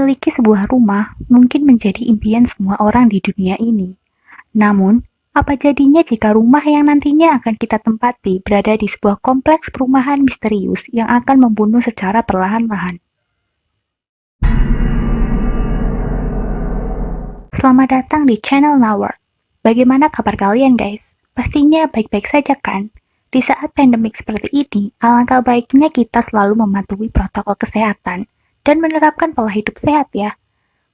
Memiliki sebuah rumah mungkin menjadi impian semua orang di dunia ini. Namun, apa jadinya jika rumah yang nantinya akan kita tempati berada di sebuah kompleks perumahan misterius yang akan membunuh secara perlahan-lahan? Selamat datang di channel Nawar. Bagaimana kabar kalian guys? Pastinya baik-baik saja kan? Di saat pandemik seperti ini, alangkah baiknya kita selalu mematuhi protokol kesehatan dan menerapkan pola hidup sehat ya.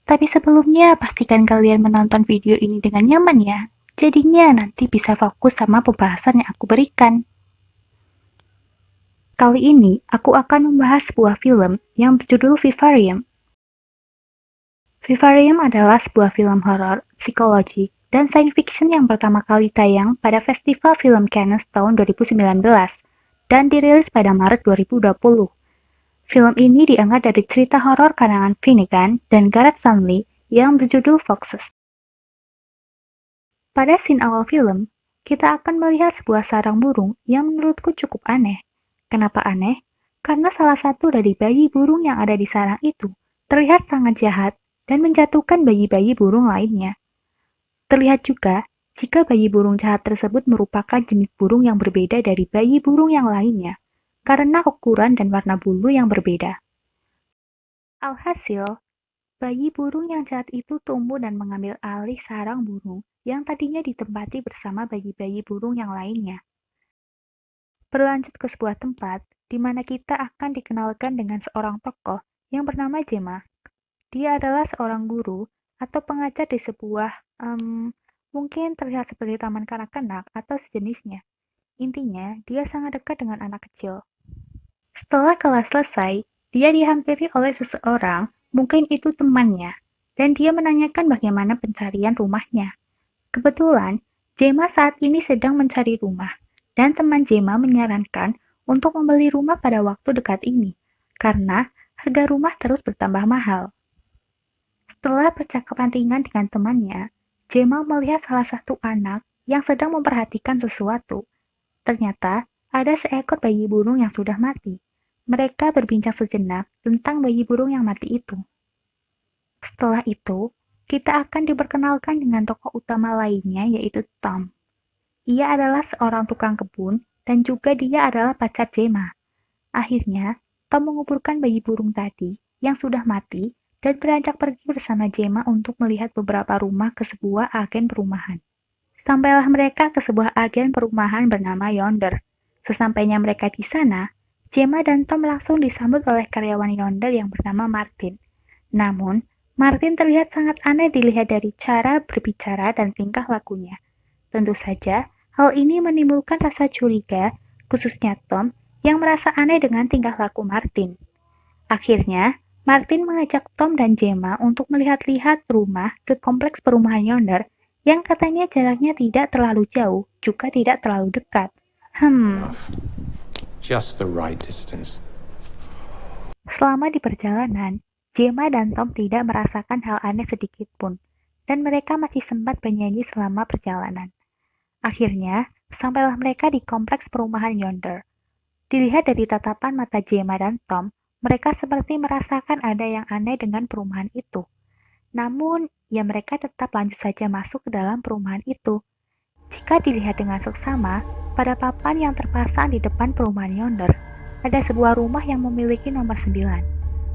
Tapi sebelumnya, pastikan kalian menonton video ini dengan nyaman ya. Jadinya nanti bisa fokus sama pembahasan yang aku berikan. Kali ini, aku akan membahas sebuah film yang berjudul Vivarium. Vivarium adalah sebuah film horor, psikologi, dan science fiction yang pertama kali tayang pada Festival Film Cannes tahun 2019 dan dirilis pada Maret 2020. Film ini diangkat dari cerita horor karangan Finnegan dan Gareth Sunley yang berjudul Foxes. Pada scene awal film, kita akan melihat sebuah sarang burung yang menurutku cukup aneh. Kenapa aneh? Karena salah satu dari bayi burung yang ada di sarang itu terlihat sangat jahat dan menjatuhkan bayi-bayi burung lainnya. Terlihat juga jika bayi burung jahat tersebut merupakan jenis burung yang berbeda dari bayi burung yang lainnya, karena ukuran dan warna bulu yang berbeda. Alhasil, bayi burung yang jahat itu tumbuh dan mengambil alih sarang burung yang tadinya ditempati bersama bayi-bayi burung yang lainnya. Berlanjut ke sebuah tempat di mana kita akan dikenalkan dengan seorang tokoh yang bernama Gemma. Dia adalah seorang guru atau pengajar di sebuah, mungkin terlihat seperti taman kanak-kanak atau sejenisnya. Intinya, dia sangat dekat dengan anak kecil. Setelah kelas selesai, dia dihampiri oleh seseorang, mungkin itu temannya, dan dia menanyakan bagaimana pencarian rumahnya. Kebetulan, Gemma saat ini sedang mencari rumah, dan teman Gemma menyarankan untuk membeli rumah pada waktu dekat ini, karena harga rumah terus bertambah mahal. Setelah percakapan ringan dengan temannya, Gemma melihat salah satu anak yang sedang memperhatikan sesuatu. Ternyata, ada seekor bayi burung yang sudah mati. Mereka berbincang sejenak tentang bayi burung yang mati itu. Setelah itu, kita akan diperkenalkan dengan tokoh utama lainnya yaitu Tom. Ia adalah seorang tukang kebun dan juga dia adalah pacar Gemma. Akhirnya, Tom menguburkan bayi burung tadi yang sudah mati dan beranjak pergi bersama Gemma untuk melihat beberapa rumah ke sebuah agen perumahan. Sampailah mereka ke sebuah agen perumahan bernama Yonder. Sesampainya mereka di sana, Gemma dan Tom langsung disambut oleh karyawan Yonder yang bernama Martin. Namun, Martin terlihat sangat aneh dilihat dari cara berbicara dan tingkah lakunya. Tentu saja, hal ini menimbulkan rasa curiga, khususnya Tom, yang merasa aneh dengan tingkah laku Martin. Akhirnya, Martin mengajak Tom dan Gemma untuk melihat-lihat rumah ke kompleks perumahan Yonder yang katanya jaraknya tidak terlalu jauh, juga tidak terlalu dekat. Just the right distance. Selama di perjalanan, Gemma dan Tom tidak merasakan hal aneh sedikit pun, dan mereka masih sempat bernyanyi selama perjalanan. Akhirnya, sampailah mereka di kompleks perumahan Yonder. Dilihat dari tatapan mata Gemma dan Tom, mereka seperti merasakan ada yang aneh dengan perumahan itu. Namun, ya mereka tetap lanjut saja masuk ke dalam perumahan itu. Jika dilihat dengan seksama, pada papan yang terpasang di depan perumahan Yonder, ada sebuah rumah yang memiliki nomor 9.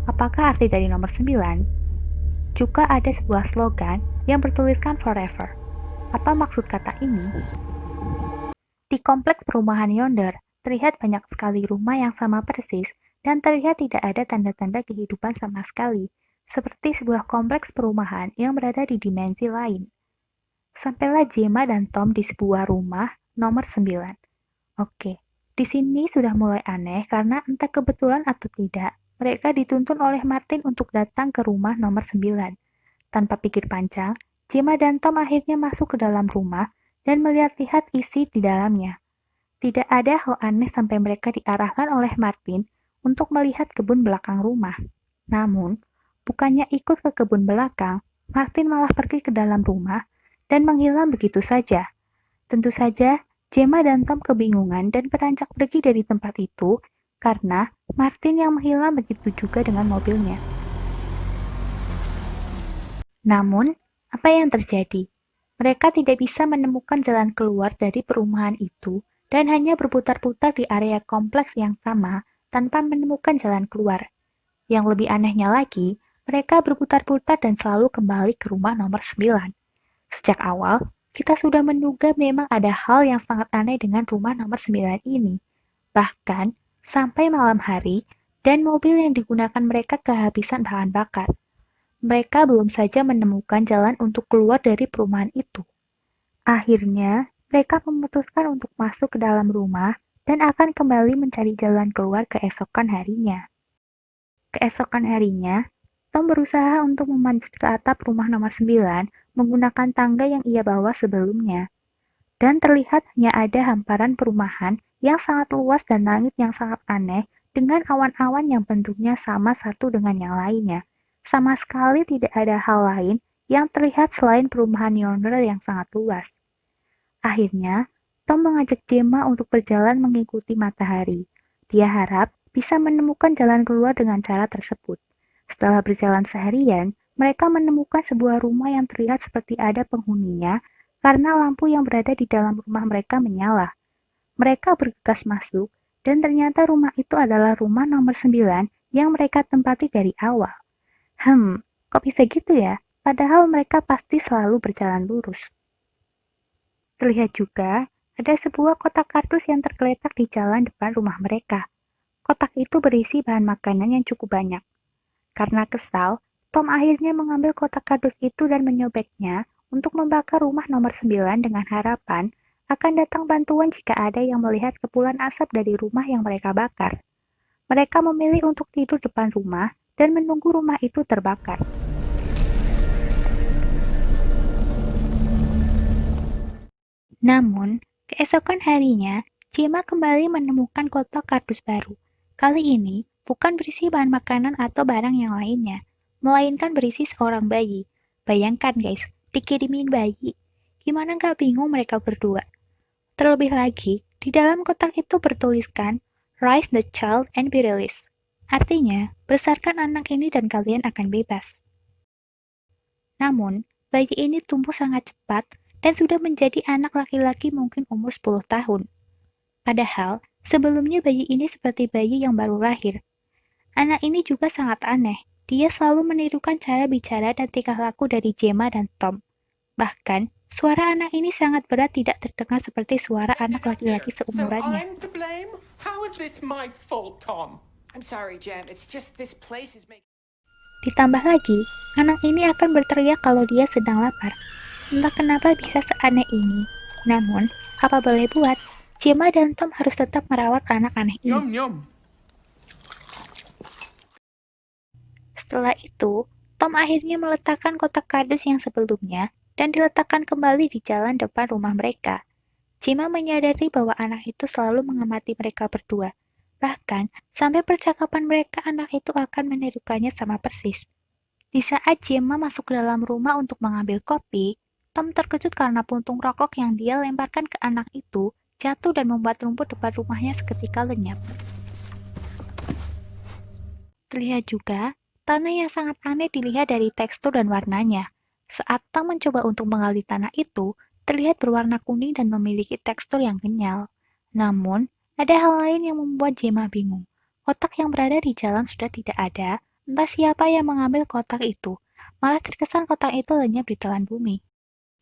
Apakah arti dari nomor 9? Juga ada sebuah slogan yang bertuliskan forever. Apa maksud kata ini? Di kompleks perumahan Yonder, terlihat banyak sekali rumah yang sama persis dan terlihat tidak ada tanda-tanda kehidupan sama sekali, seperti sebuah kompleks perumahan yang berada di dimensi lain. Sampailah Gemma dan Tom di sebuah rumah nomor 9. Oke, di sini sudah mulai aneh karena entah kebetulan atau tidak, mereka dituntun oleh Martin untuk datang ke rumah nomor 9. Tanpa pikir panjang, Gemma dan Tom akhirnya masuk ke dalam rumah dan melihat-lihat isi di dalamnya. Tidak ada hal aneh sampai mereka diarahkan oleh Martin untuk melihat kebun belakang rumah. Namun, bukannya ikut ke kebun belakang, Martin malah pergi ke dalam rumah dan menghilang begitu saja. Tentu saja, Gemma dan Tom kebingungan dan beranjak pergi dari tempat itu karena Martin yang menghilang begitu juga dengan mobilnya. Namun, apa yang terjadi? Mereka tidak bisa menemukan jalan keluar dari perumahan itu dan hanya berputar-putar di area kompleks yang sama tanpa menemukan jalan keluar. Yang lebih anehnya lagi, mereka berputar-putar dan selalu kembali ke rumah nomor 9. Sejak awal, kita sudah menduga memang ada hal yang sangat aneh dengan rumah nomor 9 ini. Bahkan, sampai malam hari, dan mobil yang digunakan mereka kehabisan bahan bakar. Mereka belum saja menemukan jalan untuk keluar dari perumahan itu. Akhirnya, mereka memutuskan untuk masuk ke dalam rumah dan akan kembali mencari jalan keluar keesokan harinya. Keesokan harinya, Tom berusaha untuk memanjat ke atap rumah nomor 9 menggunakan tangga yang ia bawa sebelumnya. Dan terlihat hanya ada hamparan perumahan yang sangat luas dan langit yang sangat aneh dengan awan-awan yang bentuknya sama satu dengan yang lainnya. Sama sekali tidak ada hal lain yang terlihat selain perumahan yonder yang sangat luas. Akhirnya, Tom mengajak Gemma untuk berjalan mengikuti matahari. Dia harap bisa menemukan jalan keluar dengan cara tersebut. Setelah berjalan seharian, mereka menemukan sebuah rumah yang terlihat seperti ada penghuninya karena lampu yang berada di dalam rumah mereka menyala. Mereka bergegas masuk, dan ternyata rumah itu adalah rumah nomor 9 yang mereka tempati dari awal. Kok bisa gitu ya? Padahal mereka pasti selalu berjalan lurus. Terlihat juga ada sebuah kotak kardus yang tergeletak di jalan depan rumah mereka. Kotak itu berisi bahan makanan yang cukup banyak. Karena kesal, Tom akhirnya mengambil kotak kardus itu dan menyobeknya untuk membakar rumah nomor 9 dengan harapan akan datang bantuan jika ada yang melihat kepulan asap dari rumah yang mereka bakar. Mereka memilih untuk tidur depan rumah dan menunggu rumah itu terbakar. Namun, keesokan harinya, Gemma kembali menemukan kotak kardus baru. Kali ini, bukan berisi bahan makanan atau barang yang lainnya, melainkan berisi seorang bayi. Bayangkan guys, dikirimin bayi. Gimana gak bingung mereka berdua? Terlebih lagi, di dalam kotak itu bertuliskan, Raise the child and be released. Artinya, besarkan anak ini dan kalian akan bebas. Namun, bayi ini tumbuh sangat cepat dan sudah menjadi anak laki-laki mungkin umur 10 tahun. Padahal, sebelumnya bayi ini seperti bayi yang baru lahir. Anak ini juga sangat aneh. Dia selalu menirukan cara bicara dan tingkah laku dari Gemma dan Tom. Bahkan, suara anak ini sangat berat tidak terdengar seperti suara anak laki-laki seumurannya. I'm to blame? How is this my fault, Tom? I'm sorry, Jem. It's just this place is making... Ditambah lagi, anak ini akan berteriak kalau dia sedang lapar. Entah kenapa bisa seaneh ini. Namun, apa boleh buat, Gemma dan Tom harus tetap merawat anak aneh ini. Yum, yum. Setelah itu, Tom akhirnya meletakkan kotak kardus yang sebelumnya dan diletakkan kembali di jalan depan rumah mereka. Gemma menyadari bahwa anak itu selalu mengamati mereka berdua. Bahkan, sampai percakapan mereka anak itu akan menirukannya sama persis. Di saat Gemma masuk ke dalam rumah untuk mengambil kopi, Tom terkejut karena puntung rokok yang dia lemparkan ke anak itu jatuh dan membuat rumput depan rumahnya seketika lenyap. Terlihat juga, tanah yang sangat aneh dilihat dari tekstur dan warnanya. Saat Tom mencoba untuk menggali tanah itu, terlihat berwarna kuning dan memiliki tekstur yang kenyal. Namun, ada hal lain yang membuat Gemma bingung. Kotak yang berada di jalan sudah tidak ada, entah siapa yang mengambil kotak itu. Malah terkesan kotak itu lenyap di telan bumi.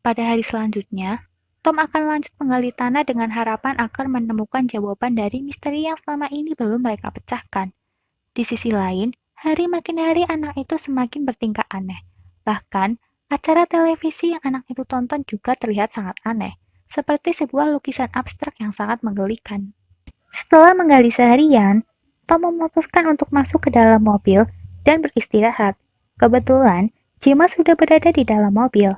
Pada hari selanjutnya, Tom akan lanjut menggali tanah dengan harapan akan menemukan jawaban dari misteri yang selama ini belum mereka pecahkan. Di sisi lain, hari makin hari anak itu semakin bertingkah aneh. Bahkan, acara televisi yang anak itu tonton juga terlihat sangat aneh, seperti sebuah lukisan abstrak yang sangat menggelikan. Setelah menggali seharian, Tom memutuskan untuk masuk ke dalam mobil dan beristirahat. Kebetulan, Gemma sudah berada di dalam mobil.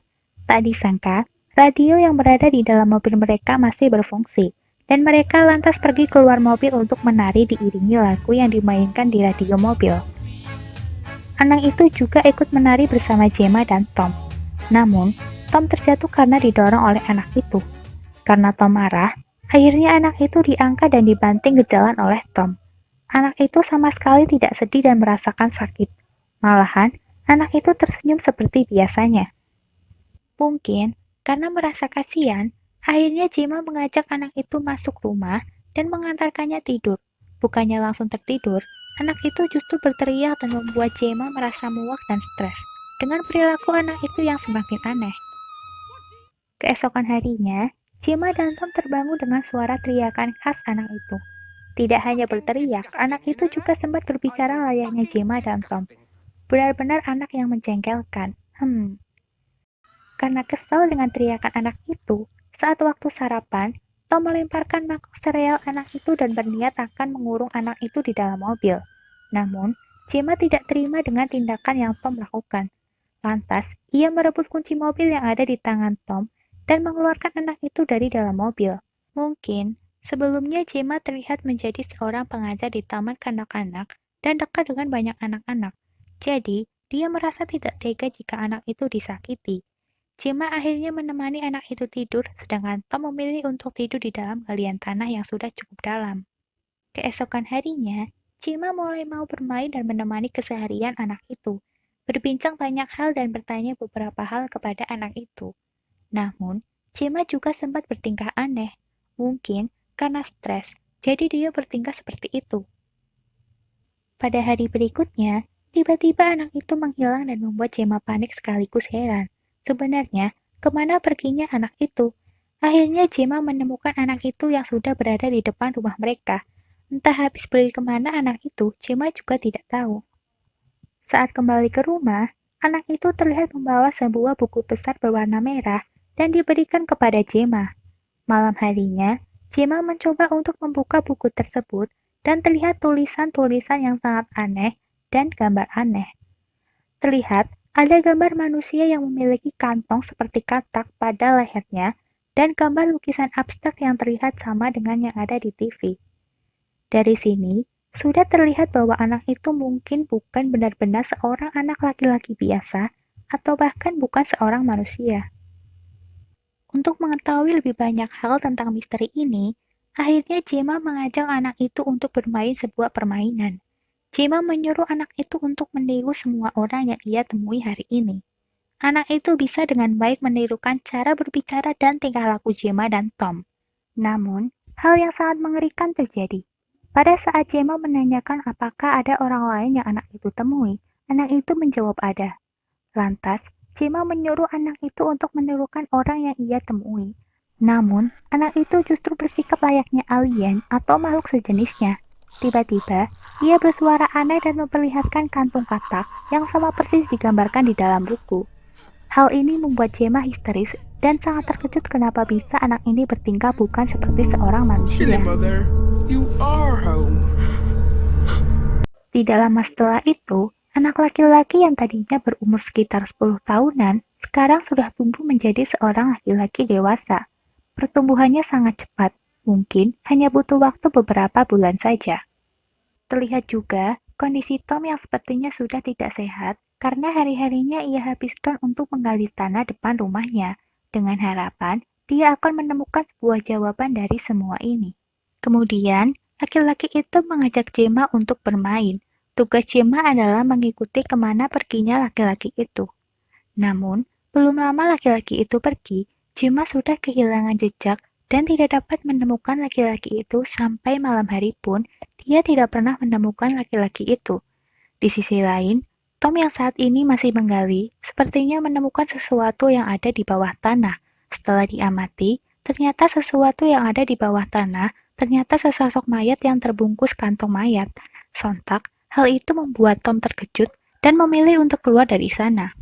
Tak disangka, radio yang berada di dalam mobil mereka masih berfungsi, dan mereka lantas pergi keluar mobil untuk menari diiringi lagu yang dimainkan di radio mobil. Anak itu juga ikut menari bersama Gemma dan Tom. Namun, Tom terjatuh karena didorong oleh anak itu. Karena Tom marah, akhirnya anak itu diangkat dan dibanting ke jalan oleh Tom. Anak itu sama sekali tidak sedih dan merasakan sakit. Malahan, Anak itu tersenyum seperti biasanya. Mungkin karena merasa kasihan, akhirnya Gemma mengajak anak itu masuk rumah dan mengantarkannya tidur. Bukannya langsung tertidur, anak itu justru berteriak dan membuat Gemma merasa muak dan stres dengan perilaku anak itu yang semakin aneh. Keesokan harinya, Gemma dan Tom terbangun dengan suara teriakan khas anak itu. Tidak hanya berteriak, anak itu juga sempat berbicara layaknya Gemma dan Tom. Benar-benar anak yang menjengkelkan. Karena kesal dengan teriakan anak itu, saat waktu sarapan, Tom melemparkan mangkok sereal anak itu dan berniat akan mengurung anak itu di dalam mobil. Namun, Gemma tidak terima dengan tindakan yang Tom lakukan. Lantas, ia merebut kunci mobil yang ada di tangan Tom dan mengeluarkan anak itu dari dalam mobil. Mungkin, sebelumnya Gemma terlihat menjadi seorang pengajar di taman kanak-kanak dan dekat dengan banyak anak-anak. Jadi, dia merasa tidak tega jika anak itu disakiti. Gemma akhirnya menemani anak itu tidur, sedangkan Tom memilih untuk tidur di dalam galian tanah yang sudah cukup dalam. Keesokan harinya, Gemma mulai mau bermain dan menemani keseharian anak itu, berbincang banyak hal dan bertanya beberapa hal kepada anak itu. Namun, Gemma juga sempat bertingkah aneh. Mungkin karena stres, jadi dia bertingkah seperti itu. Pada hari berikutnya, tiba-tiba anak itu menghilang dan membuat Gemma panik sekaligus heran. Sebenarnya, kemana perginya anak itu? Akhirnya Gemma menemukan anak itu yang sudah berada di depan rumah mereka. Entah habis pergi kemana anak itu, Gemma juga tidak tahu. Saat kembali ke rumah, anak itu terlihat membawa sebuah buku besar berwarna merah dan diberikan kepada Gemma. Malam harinya, Gemma mencoba untuk membuka buku tersebut dan terlihat tulisan-tulisan yang sangat aneh dan gambar aneh. Terlihat ada gambar manusia yang memiliki kantong seperti katak pada lehernya dan gambar lukisan abstrak yang terlihat sama dengan yang ada di TV. Dari sini, sudah terlihat bahwa anak itu mungkin bukan benar-benar seorang anak laki-laki biasa atau bahkan bukan seorang manusia. Untuk mengetahui lebih banyak hal tentang misteri ini, akhirnya Gemma mengajak anak itu untuk bermain sebuah permainan. Gemma menyuruh anak itu untuk meniru semua orang yang ia temui hari ini. Anak itu bisa dengan baik menirukan cara berbicara dan tingkah laku Gemma dan Tom. Namun, hal yang sangat mengerikan terjadi. Pada saat Gemma menanyakan apakah ada orang lain yang anak itu temui, anak itu menjawab ada. Lantas, Gemma menyuruh anak itu untuk menirukan orang yang ia temui. Namun, anak itu justru bersikap layaknya alien atau makhluk sejenisnya. Tiba-tiba, ia bersuara aneh dan memperlihatkan kantung katak yang sama persis digambarkan di dalam buku. Hal ini membuat Gemma histeris dan sangat terkejut kenapa bisa anak ini bertingkah bukan seperti seorang manusia. Mother, you are home. Tidak lama setelah itu, anak laki-laki yang tadinya berumur sekitar 10 tahunan, sekarang sudah tumbuh menjadi seorang laki-laki dewasa. Pertumbuhannya sangat cepat, mungkin hanya butuh waktu beberapa bulan saja. Terlihat juga kondisi Tom yang sepertinya sudah tidak sehat karena hari-harinya ia habiskan untuk menggali tanah depan rumahnya, dengan harapan dia akan menemukan sebuah jawaban dari semua ini. Kemudian, laki-laki itu mengajak Gemma untuk bermain. Tugas Gemma adalah mengikuti kemana perginya laki-laki itu. Namun, belum lama laki-laki itu pergi, Gemma sudah kehilangan jejak dan tidak dapat menemukan laki-laki itu sampai malam hari pun dia tidak pernah menemukan laki-laki itu. Di sisi lain, Tom yang saat ini masih menggali sepertinya menemukan sesuatu yang ada di bawah tanah. Setelah diamati, ternyata sesuatu yang ada di bawah tanah ternyata sesosok mayat yang terbungkus kantong mayat. Sontak, hal itu membuat Tom terkejut dan memilih untuk keluar dari sana.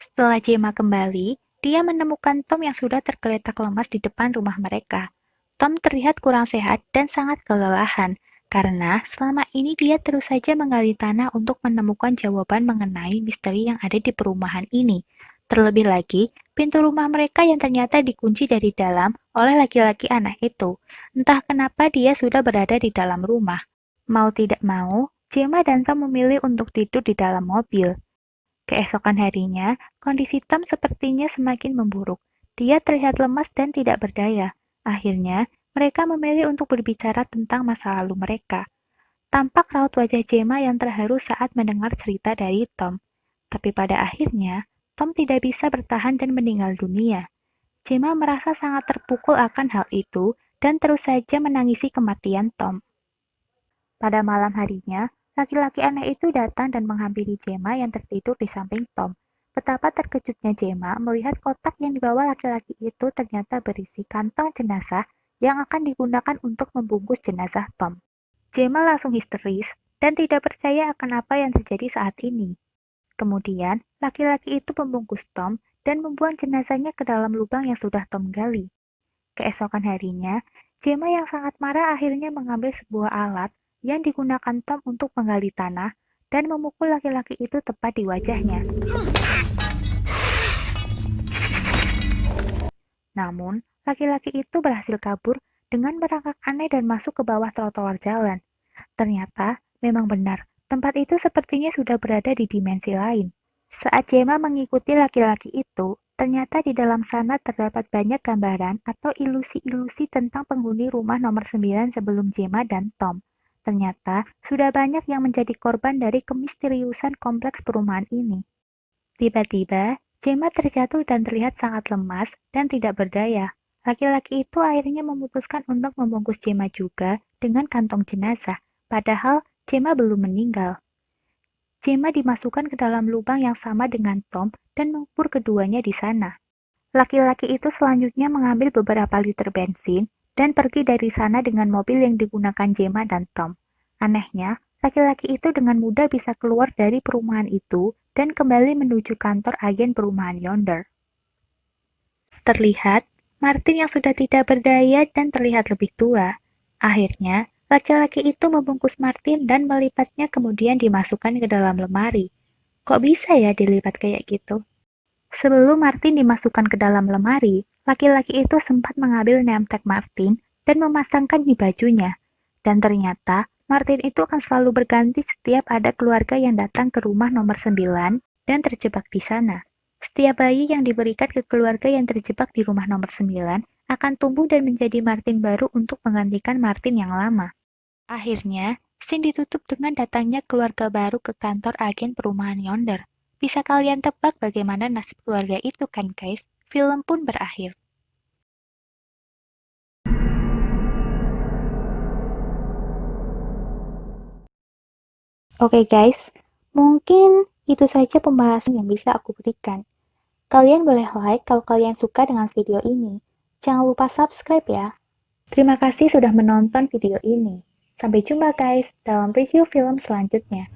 Setelah Gemma kembali, dia menemukan Tom yang sudah tergeletak lemas di depan rumah mereka. Tom terlihat kurang sehat dan sangat kelelahan, karena selama ini dia terus saja menggali tanah untuk menemukan jawaban mengenai misteri yang ada di perumahan ini. Terlebih lagi, pintu rumah mereka yang ternyata dikunci dari dalam oleh laki-laki aneh itu. Entah kenapa dia sudah berada di dalam rumah. Mau tidak mau, Gemma dan Tom memilih untuk tidur di dalam mobil. Keesokan harinya, kondisi Tom sepertinya semakin memburuk. Dia terlihat lemas dan tidak berdaya. Akhirnya, mereka memilih untuk berbicara tentang masa lalu mereka. Tampak raut wajah Gemma yang terharu saat mendengar cerita dari Tom. Tapi pada akhirnya, Tom tidak bisa bertahan dan meninggal dunia. Gemma merasa sangat terpukul akan hal itu dan terus saja menangisi kematian Tom. Pada malam harinya, laki-laki aneh itu datang dan menghampiri Gemma yang tertidur di samping Tom. Betapa terkejutnya Gemma melihat kotak yang dibawa laki-laki itu ternyata berisi kantong jenazah yang akan digunakan untuk membungkus jenazah Tom. Gemma langsung histeris dan tidak percaya akan apa yang terjadi saat ini. Kemudian, laki-laki itu membungkus Tom dan membuang jenazahnya ke dalam lubang yang sudah Tom gali. Keesokan harinya, Gemma yang sangat marah akhirnya mengambil sebuah alat yang digunakan Tom untuk menggali tanah dan memukul laki-laki itu tepat di wajahnya. Namun, laki-laki itu berhasil kabur dengan merangkak aneh dan masuk ke bawah trotoar jalan. Ternyata, memang benar, tempat itu sepertinya sudah berada di dimensi lain. Saat Gemma mengikuti laki-laki itu, ternyata di dalam sana terdapat banyak gambaran atau ilusi-ilusi tentang penghuni rumah nomor 9 sebelum Gemma dan Tom. Ternyata, sudah banyak yang menjadi korban dari kemisteriusan kompleks perumahan ini. Tiba-tiba, Gemma terjatuh dan terlihat sangat lemas dan tidak berdaya. Laki-laki itu akhirnya memutuskan untuk membungkus Gemma juga dengan kantong jenazah, padahal Gemma belum meninggal. Gemma dimasukkan ke dalam lubang yang sama dengan Tom dan mengubur keduanya di sana. Laki-laki itu selanjutnya mengambil beberapa liter bensin dan pergi dari sana dengan mobil yang digunakan Gemma dan Tom. Anehnya, laki-laki itu dengan mudah bisa keluar dari perumahan itu dan kembali menuju kantor agen perumahan yonder. Terlihat, Martin yang sudah tidak berdaya dan terlihat lebih tua. Akhirnya, laki-laki itu membungkus Martin dan melipatnya kemudian dimasukkan ke dalam lemari. Kok bisa ya dilipat kayak gitu? Sebelum Martin dimasukkan ke dalam lemari, laki-laki itu sempat mengambil name tag Martin dan memasangkan di bajunya. Dan ternyata, Martin itu akan selalu berganti setiap ada keluarga yang datang ke rumah nomor 9 dan terjebak di sana. Setiap bayi yang diberikan ke keluarga yang terjebak di rumah nomor 9 akan tumbuh dan menjadi Martin baru untuk menggantikan Martin yang lama. Akhirnya, scene ditutup dengan datangnya keluarga baru ke kantor agen perumahan yonder. Bisa kalian tebak bagaimana nasib keluarga itu kan guys? Film pun berakhir. Oke guys, mungkin itu saja pembahasan yang bisa aku berikan. Kalian boleh like kalau kalian suka dengan video ini. Jangan lupa subscribe ya. Terima kasih sudah menonton video ini. Sampai jumpa guys dalam review film selanjutnya.